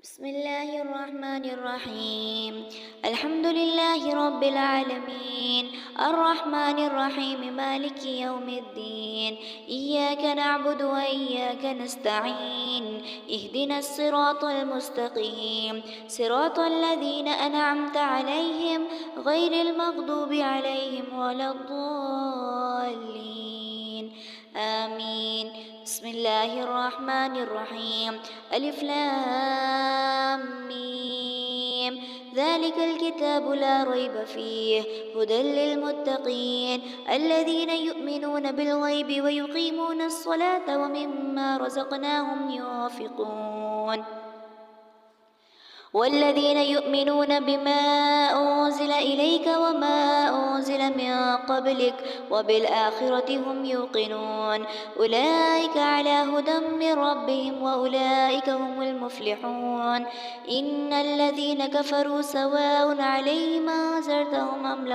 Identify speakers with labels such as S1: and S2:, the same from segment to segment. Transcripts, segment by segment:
S1: بسم الله الرحمن الرحيم. الحمد لله رب العالمين، الرحمن الرحيم، مالك يوم الدين. إياك نعبد وإياك نستعين، اهدنا الصراط المستقيم، صراط الذين أنعمت عليهم غير المغضوب عليهم ولا الضالين. آمين. بسم الله الرحمن الرحيم. ألف لام ميم. ذلك الكتاب لا ريب فيه هدى للمتقين الذين يؤمنون بالغيب ويقيمون الصلاة ومما رزقناهم ينفقون والذين يؤمنون بما أنزل إليك وما أنزل من قبلك وبالآخرة هم يوقنون أولئك على هدى من ربهم وأولئك هم المفلحون. إن الذين كفروا سواء عليهم أنذرتهم أم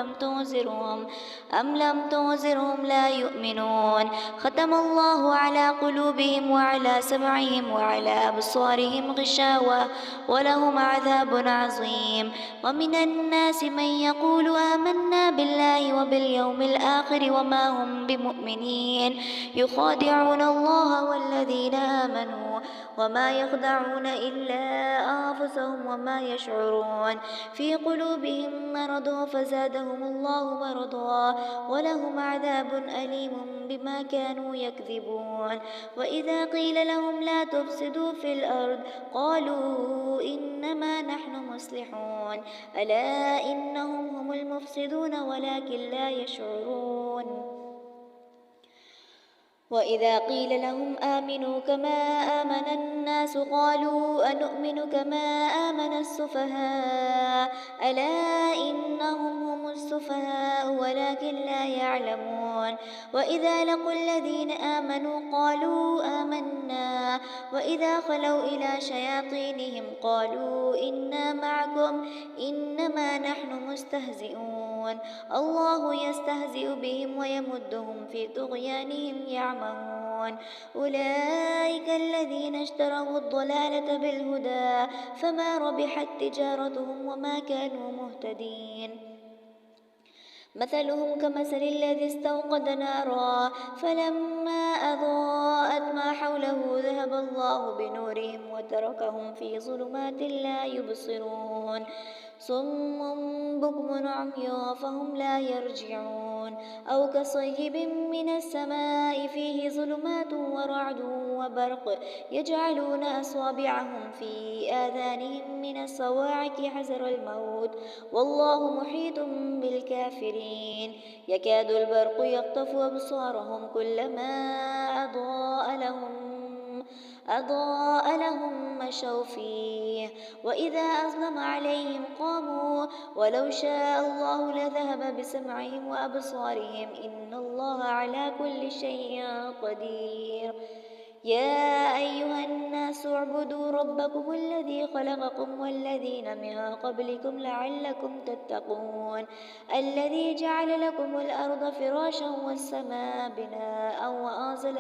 S1: لم تنذرهم لا يؤمنون. ختم الله على قلوبهم وعلى سمعهم وعلى أبصارهم غشاوة ولهم عذاب عظيم. ومن الناس من يقول آمنا بالله وباليوم الآخر وما هم بمؤمنين يخادعون الله والذين آمنوا وما يخدعون إلا أنفسهم وما يشعرون. في قلوبهم مرض فزادهم الله مرضا ولهم عذاب أليم بما كانوا يكذبون. وإذا قيل لهم لا تفسدوا في الأرض قالوا إنما نحن مصلحون ألا إنهم هم المفسدون ولكن لا يشعرون. وإذا قيل لهم آمنوا كما آمن الناس قالوا أنؤمن كما آمن السفهاء ألا إنهم هم السفهاء ولكن لا يعلمون. وإذا لقوا الذين آمنوا قالوا آمنا وإذا خلوا إلى شياطينهم قالوا إنا معكم إنما نحن مستهزئون. الله يستهزئ بهم ويمدهم في طغيانهم يعمهون. أولئك الذين اشتروا الضلالة بالهدى فما ربحت تجارتهم وما كانوا مهتدين. مثلهم كمثل الذي استوقد نارا فلما أضاءت ما حوله ذهب الله بنورهم وتركهم في ظلمات لا يبصرون. صم بكم عمي فهم لا يرجعون. أو كصيب من السماء فيه ظلمات ورعد وبرق يجعلون أصابعهم في آذانهم من الصواعق حذر الموت والله محيط بالكافرين. يكاد البرق يخطف أبصارهم كلما أضاء لهم مشوا فيه وإذا أظلم عليهم قاموا ولو شاء الله لذهب بسمعهم وأبصارهم إن الله على كل شيء قدير. يا أيها الناس اعبدوا ربكم الذي خلقكم والذين من قبلكم لعلكم تتقون الذي جعل لكم الأرض فراشا والسماء بناء وأنزل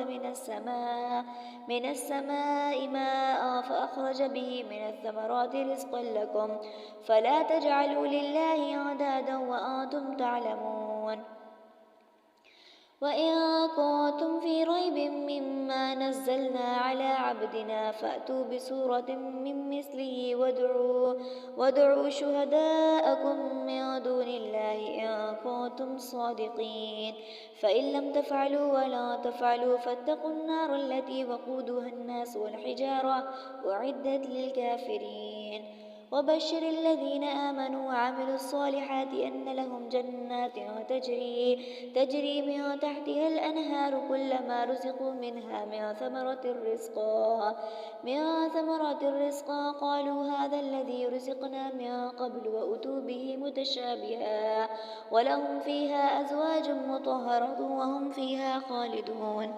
S1: من السماء ماء فأخرج به من الثمرات رزقا لكم فلا تجعلوا لله أندادا وأنتم تعلمون. وإن كنتم في ريب مما نزلنا على عبدنا فأتوا بسورة من مثله وادعوا شهداءكم من دون الله إن كنتم صادقين. فإن لم تفعلوا ولا تفعلوا فاتقوا النار التي وقودها الناس والحجارة أعدت للكافرين. وبشر الذين آمنوا وعملوا الصالحات أن لهم جنات تجري من تحتها الأنهار كلما رزقوا منها من ثمرة الرزق قالوا هذا الذي رزقنا من قبل وأتوا به متشابها ولهم فيها أزواج مطهرة وهم فيها خالدون.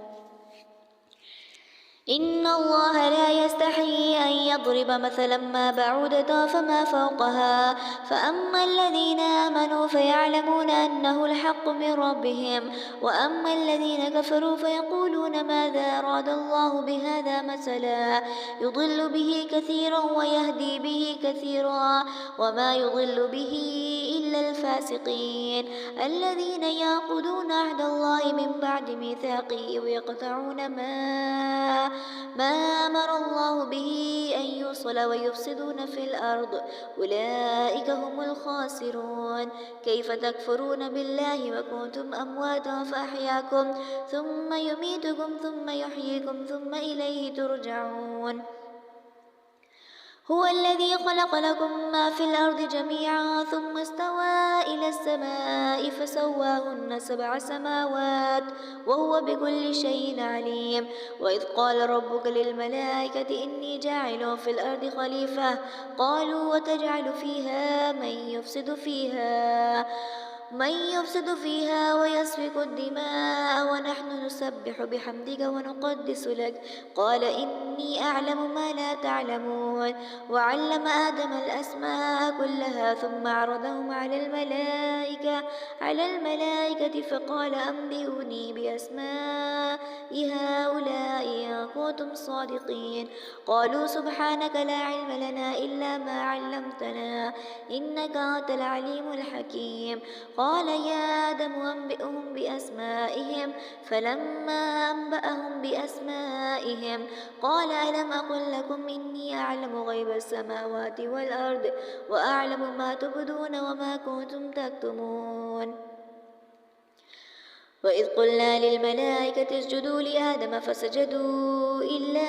S1: إن الله لا يستحيي أن يضرب مثلا ما بعودة فما فوقها فأما الذين آمنوا فيعلمون أنه الحق من ربهم وأما الذين كفروا فيقولون ماذا أراد الله بهذا مثلا يضل به كثيرا ويهدي به كثيرا وما يضل به إلا الفاسقين الذين يعقدون عهد الله من بعد ميثاقه ويقطعون ما أمر الله به أن يوصل ويفسدون في الأرض أولئك هم الخاسرون كيف تكفرون بالله وكنتم أمواتا فأحياكم ثم يميتكم ثم يحييكم ثم إليه ترجعون هو الذي خلق لكم ما في الأرض جميعا ثم استوى إلى السماء فسواهن 7 سماوات وهو بكل شيء عليم وإذ قال ربك للملائكة إني جاعل في الأرض خليفة قالوا وتجعل فيها من يفسد فيها ويسفك الدماء ونحن نسبح بحمدك ونقدس لك قال إني أعلم ما لا تعلمون وعلم آدم الأسماء كلها ثم عرضهم على الملائكة فقال أنبئوني بأسماء هؤلاء إن كنتم صادقين قالوا سبحانك لا علم لنا إلا ما علمتنا إنك أنت العليم الحكيم قال يا آدم أنبئهم بأسمائهم فلما أنبأهم بأسمائهم قال ألم أقل لكم إني أعلم غيب السماوات والأرض وأعلم ما تبدون وما كنتم تكتمون وإذ قلنا للملائكة اسجدوا لآدم فسجدوا إلا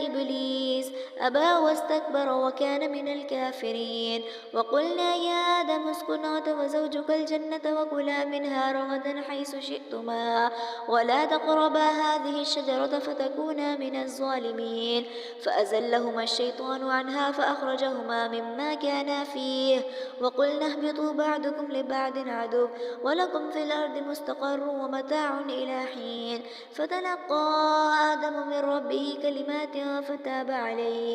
S1: إبليس أبى واستكبر وكان من الكافرين وقلنا يا آدم اسكن أنت وزوجك الجنة وكلا منها رغدا حيث شئتما ولا تقربا هذه الشجرة فتكونا من الظالمين فأزلهما الشيطان عنها فأخرجهما مما كانا فيه وقلنا اهبطوا بعضكم لبعض عدو ولكم في الأرض مستقر ومتاع إلى حين فتلقى آدم من ربه كلمات فتاب عليه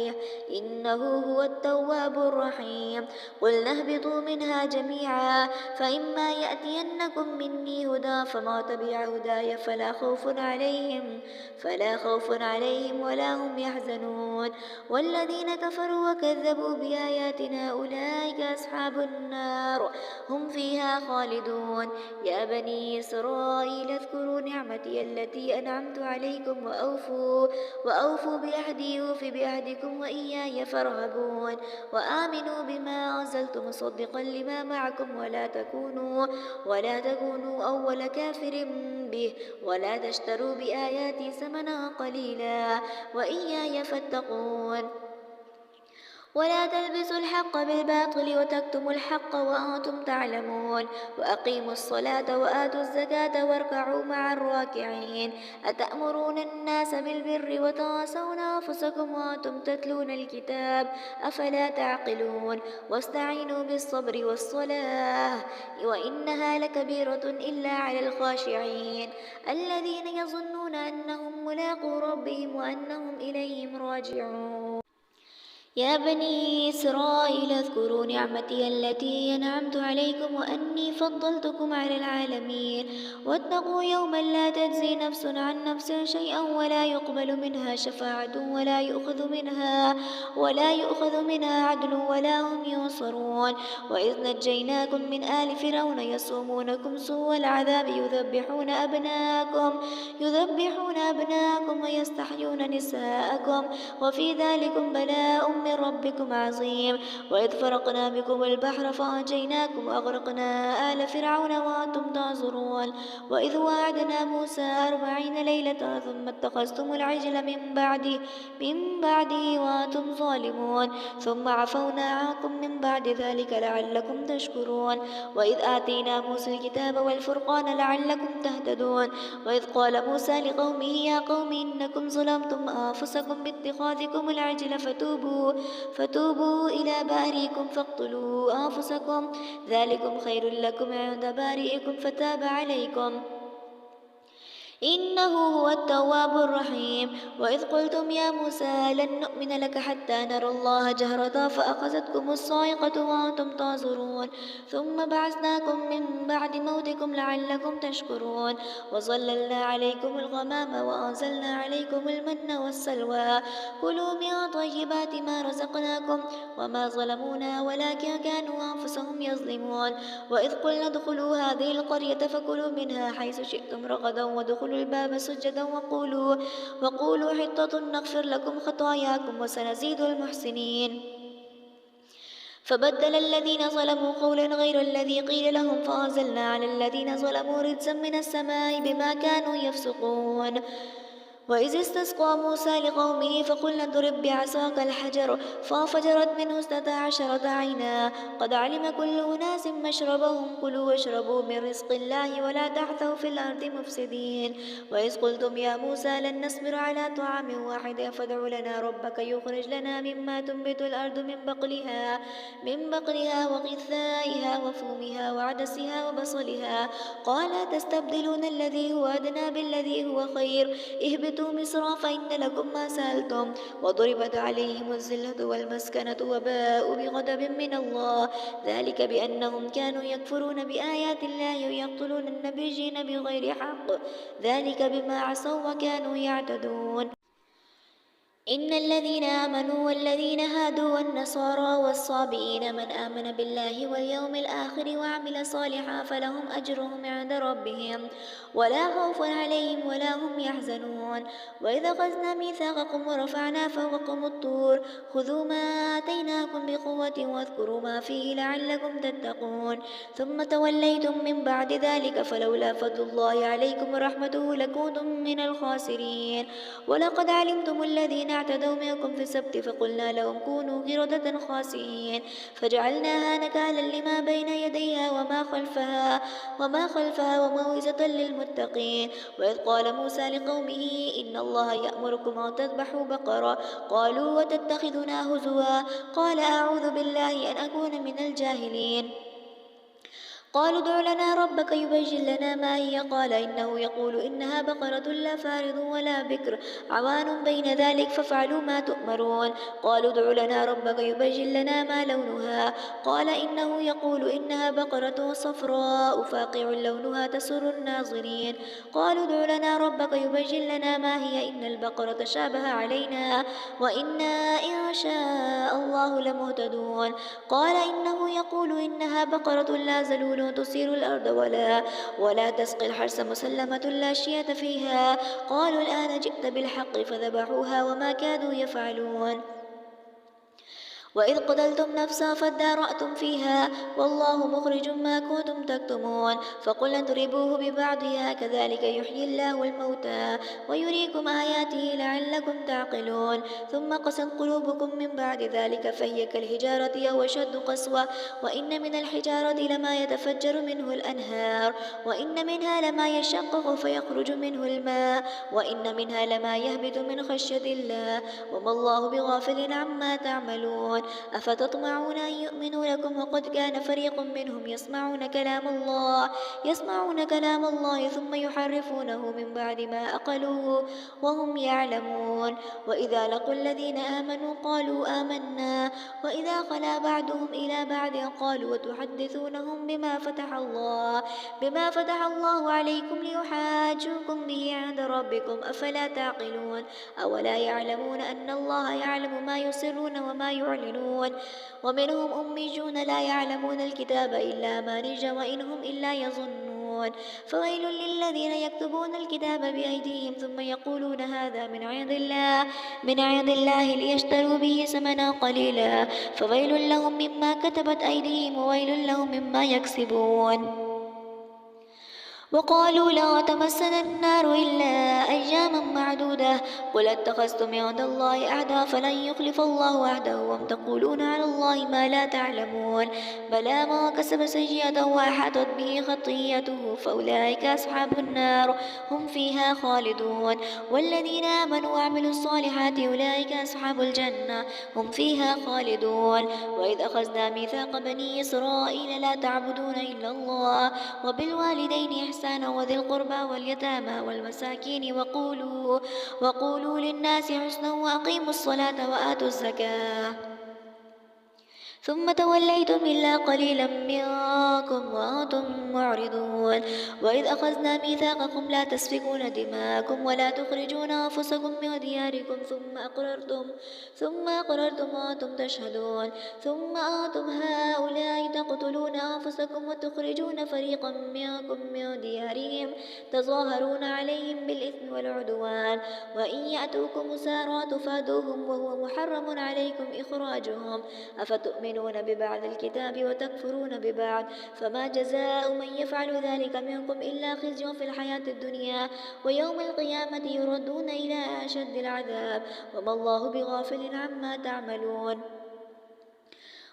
S1: إنه هو التواب الرحيم قلنا اهبطوا منها جميعا فإما يأتينكم مني هدى فما تبع هداي فلا خوف عليهم ولا هم يحزنون والذين كفروا وكذبوا بآياتنا أولئك أصحاب النار هم فيها خالدون يا بني إسرائيل اذكروا نعمتي التي أنعمت عليكم وأوفوا بعهدي أوف بعهدكم وإياي فارهبون وآمنوا بما أنزلت مصدقا لما معكم ولا تكونوا أول كافر به ولا تشتروا بآياتي ثمنا قليلا وإياي فاتقون ولا تلبسوا الحق بالباطل وتكتموا الحق وأنتم تعلمون وأقيموا الصلاة وآتوا الزكاة واركعوا مع الراكعين أتأمرون الناس بالبر وتنسون أنفسكم وأنتم تتلون الكتاب أفلا تعقلون واستعينوا بالصبر والصلاة وإنها لكبيرة إلا على الخاشعين الذين يظنون أنهم ملاقو ربهم وأنهم إليهم راجعون يا بني إسرائيل اذكروا نعمتي التي أنعمت عليكم وأني فضلتكم على العالمين واتقوا يوما لا تجزي نفس عن نفس شيئا ولا يقبل منها شفاعة ولا يؤخذ منها عدل ولا هم ينصرون وإذ نجيناكم من آل فرعون يصومونكم سوء العذاب يذبحون أبناءكم ويستحيون نساءكم وفي ذلكم بلاء من ربكم عظيم وإذ فرقنا بكم البحر فأنجيناكم وأغرقنا آل فرعون وأنتم تنظرون وإذ وعدنا موسى 40 ليلة ثم اتخذتم العجل من بعده وأنتم ظالمون ثم عفونا عنكم من بعد ذلك لعلكم تشكرون وإذ آتينا موسى الكتاب والفرقان لعلكم تهتدون وإذ قال موسى لقومه يا قوم إنكم ظلمتم أنفسكم باتخاذكم العجل فتوبوا إلى بارئكم فاقتلوا أنفسكم ذلكم خير لكم عند بارئكم فتاب عليكم إنه هو التواب الرحيم. وإذ قلتم يا موسى لن نؤمن لك حتى نرى الله جهرة فأخذتكم الصاعقة وأنتم تنظرون ثم بعثناكم من بعد موتكم لعلكم تشكرون وظللنا عليكم الغمام وأنزلنا عليكم المن والسلوى كلوا من طيبات ما رزقناكم وما ظلمونا ولكن كانوا أنفسهم يظلمون. وإذ قلنا ادخلوا هذه القرية فكلوا منها حيث شئتم رغدا وادخلوا الباب سجدا وقولوا حطة نغفر لكم خطاياكم وسنزيد المحسنين. فبدل الذين ظلموا قولا غير الذي قيل لهم فأنزلنا على الذين ظلموا رجزا من السماء بما كانوا يفسقون. وإذ استسقى موسى لقومه فقلنا اضرب بعصاك الحجر فانفجرت منه 12 عينا قد علم كل أناس مشربهم كلوا واشربوا من رزق الله ولا تعثوا في الأرض مفسدين. وإذ قلتم يا موسى لن نصبر على طعام واحد فادع لنا ربك يخرج لنا مما تنبت الأرض من بقلها وقثائها وفومها وعدسها وبصلها قال تستبدلون الذي هو أدنى بالذي هو خير اهبطوا مصر فإن لكم ما سألتم وضربت عليهم الذلة والمسكنة وباءوا بغضب من الله ذلك بأنهم كانوا يكفرون بآيات الله ويقتلون النبيين بغير حق ذلك بما عصوا وكانوا يعتدون. إن الذين آمنوا والذين هادوا والنصارى والصابئين من آمن بالله واليوم الآخر وعمل صالحا فلهم أجرهم عند ربهم ولا خوف عليهم ولا هم يحزنون. وإذا أخذنا ميثاقكم ورفعنا فوقكم الطور خذوا ما آتيناكم بقوة واذكروا ما فيه لعلكم تتقون ثم توليتم من بعد ذلك فلولا فضل الله عليكم ورحمته لكنتم من الخاسرين. ولقد علمتم الذين اعتدوا منكم في السبت فقلنا لهم كونوا قردة خاسئين فجعلناها نكالا لما بين يديها وما خلفها وموعظة للمتقين. وإذ قال موسى لقومه إن الله يأمركم أن تذبحوا بقرة قالوا وتتخذنا هزوا قال أعوذ بالله أن أكون من الجاهلين. قالوا ادع لنا ربك يبين لنا ما هي قال إنه يقول إنها بقرة لا فارض ولا بكر عوان بين ذلك فافعلوا ما تؤمرون. قالوا ادع لنا ربك يبين لنا ما لونها قال إنه يقول إنها بقرة صفراء فاقع لونها تسر الناظرين. قالوا ادع لنا ربك يبين لنا ما هي إن البقرة شابه علينا وإنا إن شاء الله لمهتدون. قال إنه يقول إنها بقرة لا ذلول تثير الأرض ولا تسقي الحرث مسلمة لا شية فيها. قالوا الآن جئت بالحق فذبحوها وما كادوا يفعلون. وإذ قتلتم نفسا فادارأتم فيها والله مخرج ما كنتم تكتمون فقلنا اضربوه ببعضها كذلك يحيي الله الموتى ويريكم آياته لعلكم تعقلون. ثم قست قلوبكم من بعد ذلك فهي كالحجارة أو أشد قسوة وإن من الحجارة لما يتفجر منه الأنهار وإن منها لما يشقق فيخرج منه الماء وإن منها لما يهبط من خشية الله وما الله بغافل عما تعملون. أفتطمعون أن يؤمنوا لكم وقد كان فريق منهم يسمعون كلام الله ثم يحرفونه من بعد ما أقلوه وهم يعلمون. وإذا لقوا الذين آمنوا قالوا آمنا وإذا خلا بعضهم إلى بعض قالوا وتحدثونهم بما فتح الله عليكم ليحاجوكم به عند ربكم أفلا تعقلون. أولا يعلمون أن الله يعلم ما يسرون وما يعلنون ومنهم أميون لا يعلمون الكتاب إلا أماني وإن هم إلا يظنون. فويل للذين يكتبون الكتاب بأيديهم ثم يقولون هذا من عند الله ليشتروا به ثمنا قليلا فويل لهم مما كتبت أيديهم وويل لهم مما يكسبون. وقالوا لا تمسنا النار إلا أياما معدودة قل اتخذتم عند الله عهدا فلن يخلف الله عهده وأم تقولون على الله ما لا تعلمون. بلى ما كسب سيئة وأحاطت به خطيئته فأولئك أصحاب النار هم فيها خالدون. والذين آمنوا وعملوا الصالحات أولئك أصحاب الجنة هم فيها خالدون. وإذ أخذنا ميثاق بني إسرائيل لا تعبدون إلا الله وبالوالدين إحسانا وذي القربى واليتامى والمساكين وقولوا للناس حسنا وأقيموا الصلاة وآتوا الزكاة ثم توليتم إلا قليلا منكم وأنتم معرضون وإذ أخذنا ميثاقكم لا تسفكون دماءكم ولا تخرجون أنفسكم من دياركم ثم أقررتم وأنتم تشهدون ثم أنتم هؤلاء تقتلون أنفسكم وتخرجون فريقا منكم من ديارهم تظاهرون عليهم بالإثم والعدوان وإن يأتوكم أسارى تفادوهم وهو محرم عليكم إخراجهم أفتؤمنون ببعض الكتاب وتكفرون ببعض فما جزاء من يفعل ذلك منكم إلا خزي في الحياة الدنيا ويوم القيامة يردون إلى أشد العذاب وما الله بغافل عما تعملون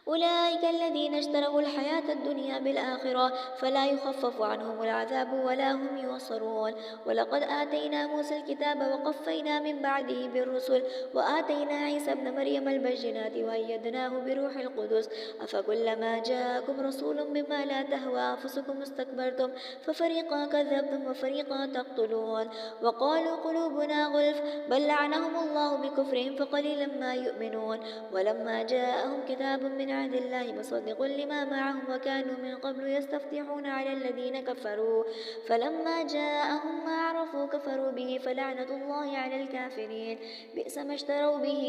S1: أولئك الذين اشتروا الحياة الدنيا بالآخرة فلا يخفف عنهم العذاب ولا هم ينصرون ولقد آتينا موسى الكتاب وقفينا من بعده بالرسل وآتينا عيسى ابن مريم البينات وأيدناه بروح القدس أفكلما جاءكم رسول بما لا تهوى أنفسكم استكبرتم ففريقا كذبتم وفريقا تقتلون وقالوا قلوبنا غلف بل لعنهم الله بكفرهم فقليلا ما يؤمنون ولما جاءهم كتاب من عند الله مصدق لما معهم وكانوا من قبل يستفتحون على الذين كفروا فلما جاءهم ما عرفوا كفروا به فلعنة الله على الكافرين بئس ما اشتروا به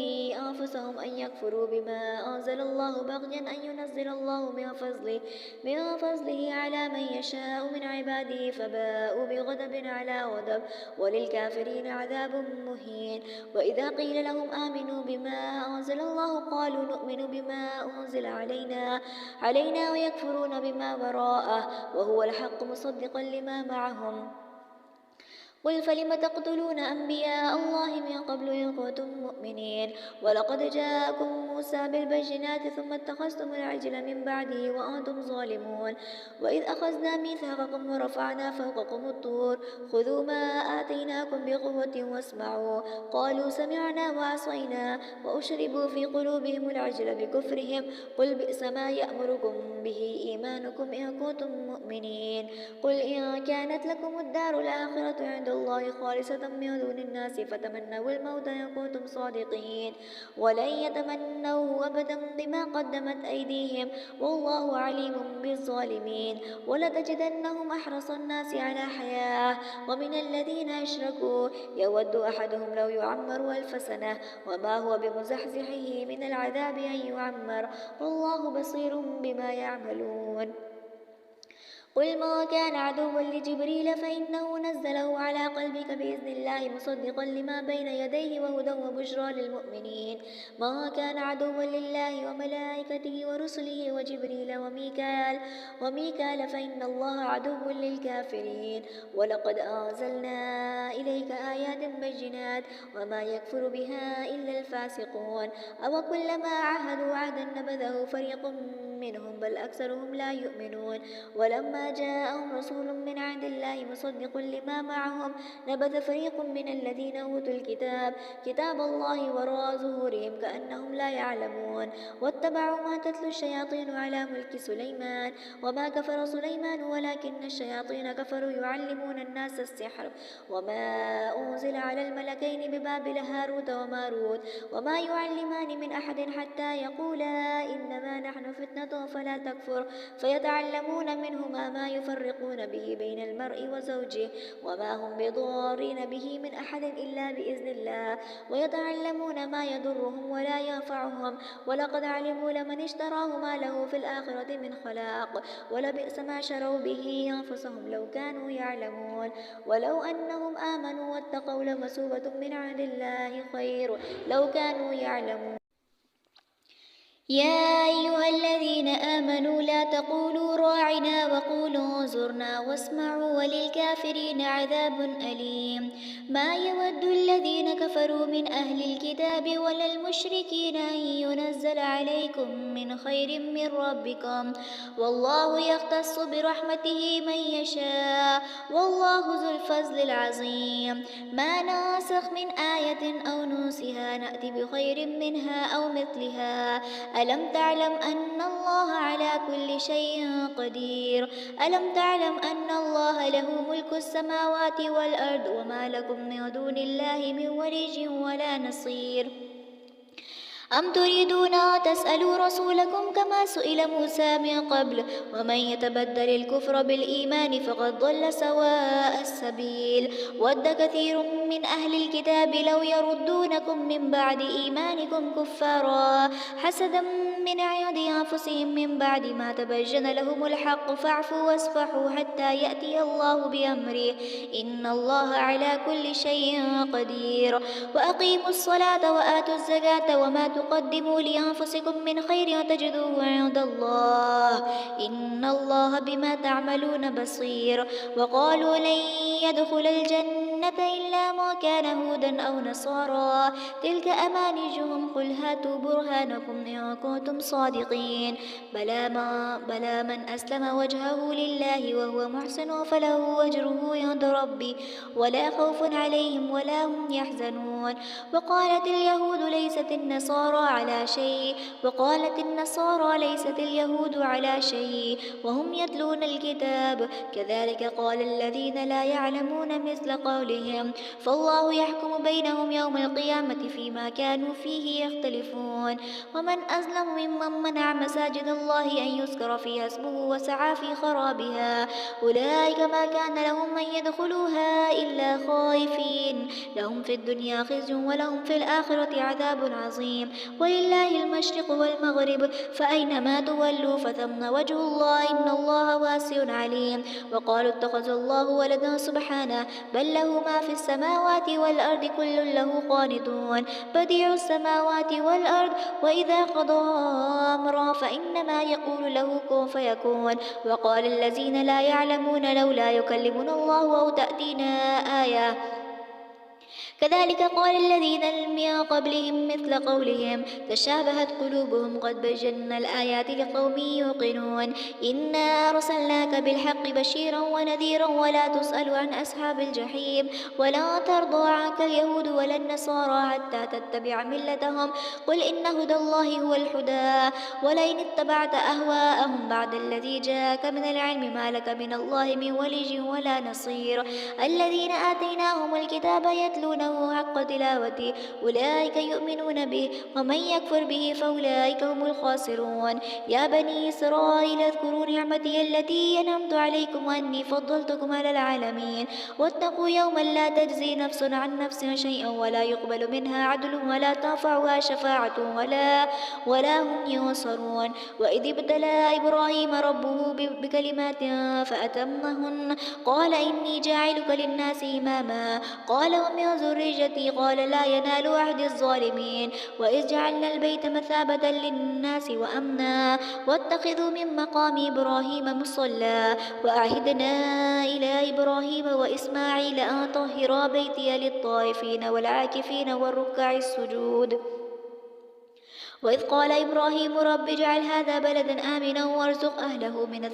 S1: أنفسهم أن يكفروا بما أنزل الله بغيا أن ينزل الله من فضله على من يشاء من عباده فباءوا بغضب على غضب وللكافرين عذاب مهين وإذا قيل لهم آمنوا بما أنزل الله قالوا نؤمن بما أنزل علينا ويكفرون بما وراءه وهو الحق مصدقا لما معهم قل فلم تقتلون أنبياء الله من قبل إن كنتم مؤمنين ولقد جاءكم موسى بالبينات ثم اتخذتم العجل من بعده وأنتم ظالمون وإذ أخذنا ميثاقكم ورفعنا فوقكم الطور خذوا ما آتيناكم بقوة واسمعوا قالوا سمعنا وعصينا وأشربوا في قلوبهم العجل بكفرهم قل بئس ما يأمركم به إيمانكم إن كنتم مؤمنين قل إن كانت لكم الدار الآخرة عند الله خالصة من دون الناس فتمنوا الموت إن كنتم صادقين ولن يتمنوه أبدا بما قدمت أيديهم والله عليم بالظالمين ولتجدنهم أحرص الناس على حياة ومن الذين أشركوا يود أحدهم لو يعمر 1000 سنة وما هو بمزحزحه من العذاب أن يعمر والله بصير بما يعملون قل ما كان عدوا لجبريل فإنه نزله على قلبك بإذن الله مصدقا لما بين يديه وهدى وبشرى للمؤمنين ما كان عدوا لله وملائكته ورسله وجبريل وميكال فإن الله عدو للكافرين ولقد أنزلنا إليك آيات بينات وما يكفر بها إلا الفاسقون أو كلما عاهدوا عهدا نبذه فريق منهم بل أكثرهم لا يؤمنون ولما جاءهم رسول من عند الله مصدق لما معهم نبذ فريق من الذين أوتوا كتاب الله وراء ظهورهم كأنهم لا يعلمون واتبعوا ما تتلو الشياطين على ملك سليمان وما كفر سليمان ولكن الشياطين كفروا يعلمون الناس السحر وما أنزل على الملكين ببابل هاروت وماروت وما يعلمان من أحد حتى يقولا إنما نحن فتنة فلا تكفر فيتعلمون منهما ما يفرقون به بين المرء وزوجه وما هم بضارين به من أحد إلا بإذن الله ويتعلمون ما يضرهم ولا ينفعهم ولقد علموا لمن اشتراه ما له في الآخرة من خلاق ولبئس ما شروا به أنفسهم لو كانوا يعلمون ولو أنهم آمنوا واتقوا لمثوبة من عند الله خير لو كانوا يعلمون يا أيها الذين آمنوا لا تقولوا راعنا وقولوا انظرنا واسمعوا وللكافرين عذاب أليم ما يود الذين كفروا من أهل الكتاب ولا المشركين أن ينزل عليهم عليكم من خير من ربكم والله يختص برحمته من يشاء والله ذو الفضل العظيم ما ناسخ من آية أو ننسها نأتي بخير منها أو مثلها ألم تعلم أن الله على كل شيء قدير ألم تعلم أن الله له ملك السماوات والأرض وما لكم من دون الله من ولي ولا نصير أم تريدون أن تسألوا رسولكم كما سئل موسى من قبل ومن يتبدل الكفر بالإيمان فقد ضل سواء السبيل ود كثير من أهل الكتاب لو يردونكم من بعد إيمانكم كفارا حسدا من عند أنفسهم من بعد ما تبين لهم الحق فاعفوا واصفحوا حتى يأتي الله بأمره إن الله على كل شيء قدير وأقيموا الصلاة وآتوا الزكاة وما تقدموا لأنفسكم من خير تجدوه عند الله إن الله بما تعملون بصير وقالوا لن يدخل الجنة إلا ما كان هودا أو نصارى تلك أمانيهم قل هاتوا برهانكم إن كنتم صادقين بلى من أسلم وجهه لله وهو محسن فله أجره عند ربي ولا خوف عليهم ولا هم يحزنون وقالت اليهود ليست النصارى ليست اليهود على شيء وهم يتلون الكتاب كذلك قال الذين لا يعلمون مثل قولهم فالله يحكم بينهم يوم القيامة فيما كانوا فيه يختلفون ومن أظلم ممن منع مساجد الله أن يذكر فيها اسمه وسعى في خرابها أولئك ما كان لهم أن يدخلوها إلا خائفين لهم في الدنيا خزي ولهم في الآخرة عذاب عظيم ولله المشرق والمغرب فأينما تولوا فثم وجه الله إن الله واسع عليم وقالوا اتخذ الله ولدا سبحانه بل له ما في السماوات والأرض كل له قانتون بديع السماوات والأرض وإذا قضى أمرا فإنما يقول له كن فيكون وقال الذين لا يعلمون لولا يكلمنا الله أو تأتينا آية كذلك قال الذين من قبلهم مثل قولهم تشابهت قلوبهم قد بينا الآيات لقوم يوقنون إنا أرسلناك بالحق بشيرا ونذيرا ولا تسأل عن أصحاب الجحيم ولا ترضى عنك اليهود ولا النصارى حتى تتبع ملتهم قل إن هدى الله هو الهدى ولئن اتبعت أهواءهم بعد الذي جاءك من العلم ما لك من الله من ولي ولا نصير الذين آتيناهم الكتاب يتلونه حق تلاوته أولئك يؤمنون به ومن يكفر به فأولئك هم الخاسرون يا بني إسرائيل اذكروا نعمتي التي أنعمت عليكم وأني فضلتكم على العالمين واتقوا يوما لا تجزي نفس عن نفس شيئا ولا يقبل منها عدل ولا تنفعها شفاعة ولا هم ينصرون وإذ ابتلى إبراهيم ربه بكلمات فأتمهن قال إني جاعلك للناس إماما قال ومن ذريتي قال لا ينال عهد الظالمين وإذ جعلنا البيت مثابة للناس وأمنا واتخذوا من مقام إبراهيم مصلى وأعهدنا إلى إبراهيم وإسماعيل أن طهرا بيتي للطائفين والعاكفين والركع السجود وإذ قال إبراهيم رب اجعل هذا بلدا آمنا وارزق أهله من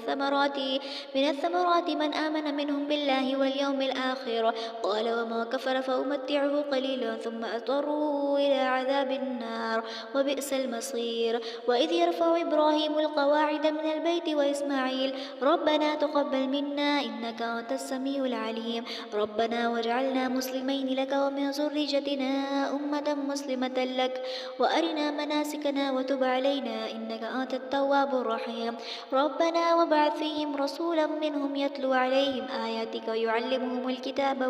S1: الثمرات من آمن منهم بالله واليوم الآخر قال وما كفر فأمتعه قليلا ثم أضطره إلى عذاب النار وبئس المصير وإذ يرفع إبراهيم القواعد من البيت وإسماعيل ربنا تقبل منا إنك أنت السميع العليم ربنا واجعلنا مسلمين لك ومن ذريتنا أمة مسلمة لك وأرنا مناسكنا وتب علينا إنك أنت التواب الرحيم ربنا وابعث فيهم رسولا منهم يتلو عليهم آياتك ويعلمهم الكتاب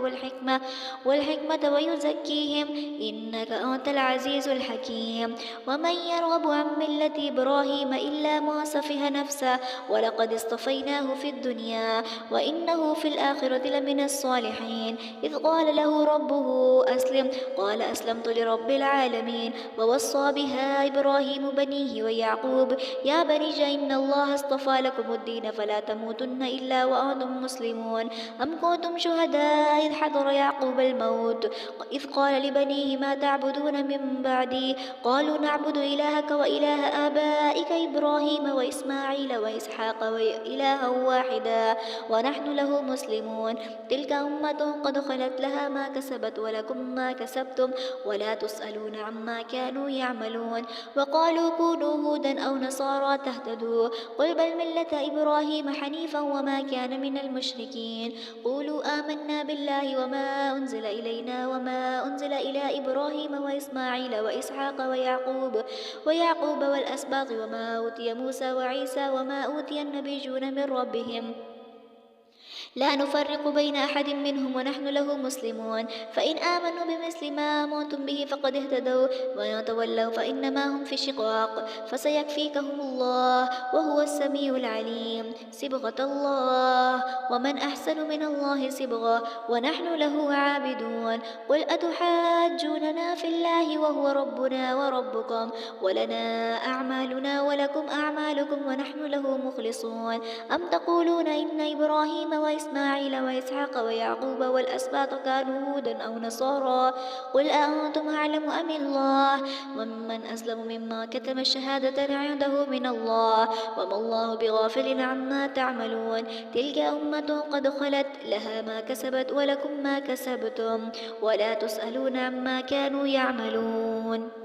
S1: والحكمة ويزكيهم إنك أنت العزيز الحكيم ومن يرغب عن ملة إبراهيم إلا ما سفه نفسه ولقد اصطفيناه في الدنيا وإنه في الآخرة لمن الصالحين إذ قال له ربه أسلم قال أسلمت لرب العالمين ووصى بها إبراهيم بنيه ويعقوب يا بني إن الله اصطفى لكم الدين فلا تموتن إلا وأنتم مسلمون أم كنتم شهداء إذ حضر يعقوب الموت إذ قال لبنيه ما تعبدون من بعدي قالوا نعبد إلهك وإله آبائك إبراهيم وإسماعيل وإسحاق إلها واحدا ونحن له مسلمون تلك أمة قد خلت لها ما كسبت ولكم ما كسبتم ولا تسألون عما كانوا يعملون وقالوا كونوا هودا أو نصارى تهتدوا قل بل ملة إبراهيم حنيفا وما كان من المشركين قولوا آمنا بالله وما أنزل إلينا وما أنزل إلى إبراهيم وإسماعيل وإسحاق ويعقوب والأسباط وما أوتي موسى وعيسى وما أوتي النبيون من ربهم لا نفرق بين أحد منهم ونحن له مسلمون فإن آمنوا بمثل ما آمنتم به فقد اهتدوا وإن تولوا فإنما هم في شقاق فسيكفيكهم الله وهو السميع العليم صبغة الله ومن أحسن من الله صبغة ونحن له عابدون قل أتحاجوننا في الله وهو ربنا وربكم ولنا أعمالنا ولكم أعمالكم ونحن له مخلصون أم تقولون إن إبراهيم وإسماعيل وإسحاق ويعقوب والأسباط كانوا هودا أو نصارى قل أأنتم أعلم أم الله ومن أظلم مما كتم الشهادة عنده من الله وما الله بغافل عما تعملون تلك أمة قد خلت لها ما كسبت ولكم ما كسبتم ولا تسألون عما كانوا يعملون